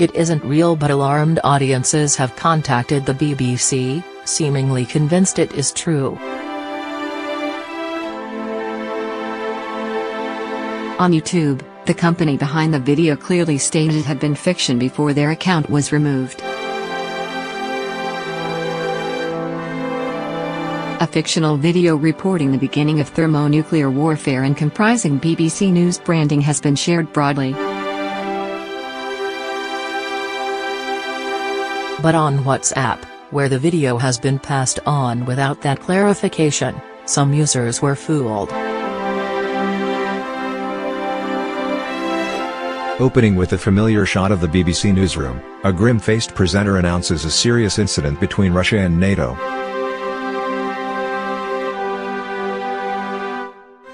it isn't real, but alarmed audiences have contacted the BBC, seemingly convinced it is true. On YouTube, the company behind the video clearly stated it had been fiction before their account was removed. A fictional video reporting the beginning of thermonuclear warfare and comprising BBC News branding has been shared broadly. But on WhatsApp, where the video has been passed on without that clarification, some users were fooled. Opening with a familiar shot of the BBC newsroom, a grim-faced presenter announces a serious incident between Russia and NATO.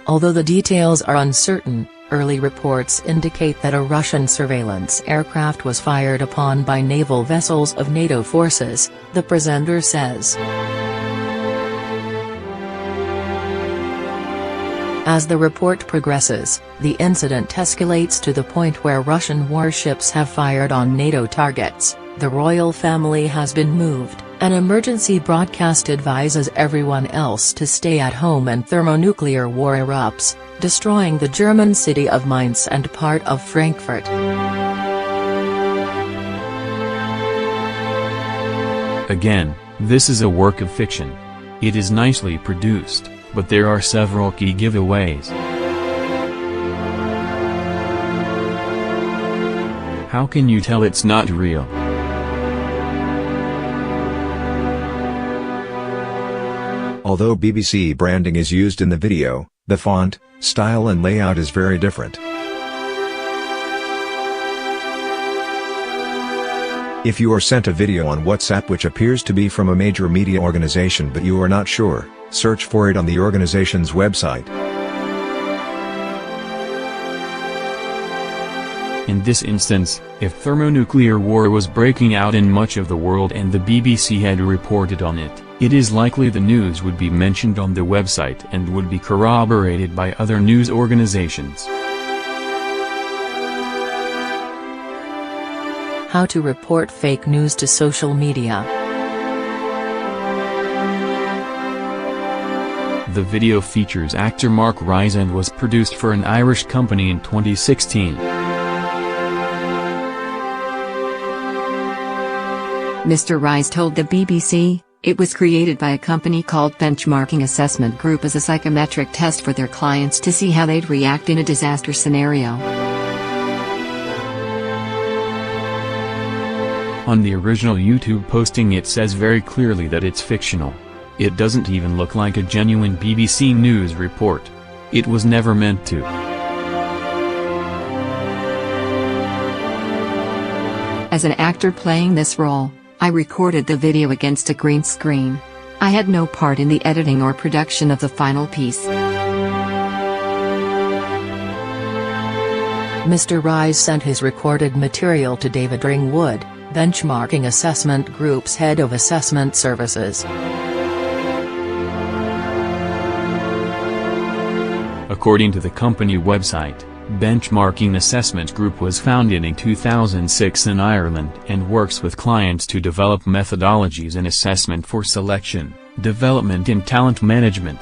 Although the details are uncertain, early reports indicate that a Russian surveillance aircraft was fired upon by naval vessels of NATO forces, the presenter says. As the report progresses, the incident escalates to the point where Russian warships have fired on NATO targets, the royal family has been moved, an emergency broadcast advises everyone else to stay at home, and thermonuclear war erupts, destroying the German city of Mainz and part of Frankfurt. Again, this is a work of fiction. It is nicely produced, but there are several key giveaways. How can you tell it's not real? Although BBC branding is used in the video, the font, style and layout is very different. If you are sent a video on WhatsApp which appears to be from a major media organization but you are not sure, search for it on the organization's website. In this instance, if thermonuclear war was breaking out in much of the world and the BBC had reported on it, it is likely the news would be mentioned on the website and would be corroborated by other news organizations. How to report fake news to social media. The video features actor Mark Rylance and was produced for an Irish company in 2016. Mr. Rylance told the BBC, it was created by a company called Benchmarking Assessment Group as a psychometric test for their clients to see how they'd react in a disaster scenario. On the original YouTube posting it says very clearly that it's fictional. It doesn't even look like a genuine BBC News report. It was never meant to. As an actor playing this role, I recorded the video against a green screen. I had no part in the editing or production of the final piece. Mr. Rylance sent his recorded material to David Ringwood, Benchmarking Assessment Group's head of assessment services. According to the company website, Benchmarking Assessment Group was founded in 2006 in Ireland and works with clients to develop methodologies in assessment for selection, development and talent management.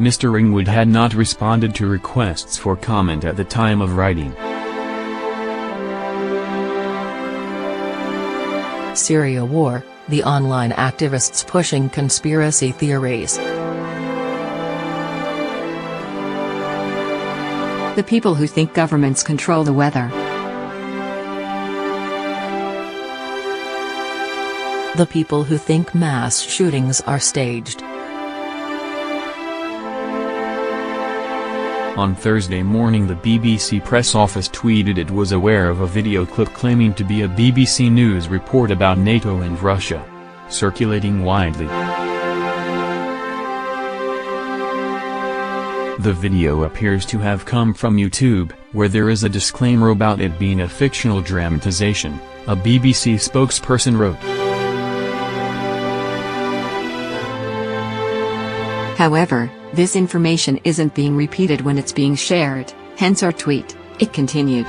Mr. Ringwood had not responded to requests for comment at the time of writing. Syria war, the online activists pushing conspiracy theories. The people who think governments control the weather. The people who think mass shootings are staged. On Thursday morning the BBC press office tweeted it was aware of a video clip claiming to be a BBC News report about NATO and Russia, circulating widely. The video appears to have come from YouTube, where there is a disclaimer about it being a fictional dramatization, a BBC spokesperson wrote. However, this information isn't being repeated when it's being shared, hence our tweet, It continued.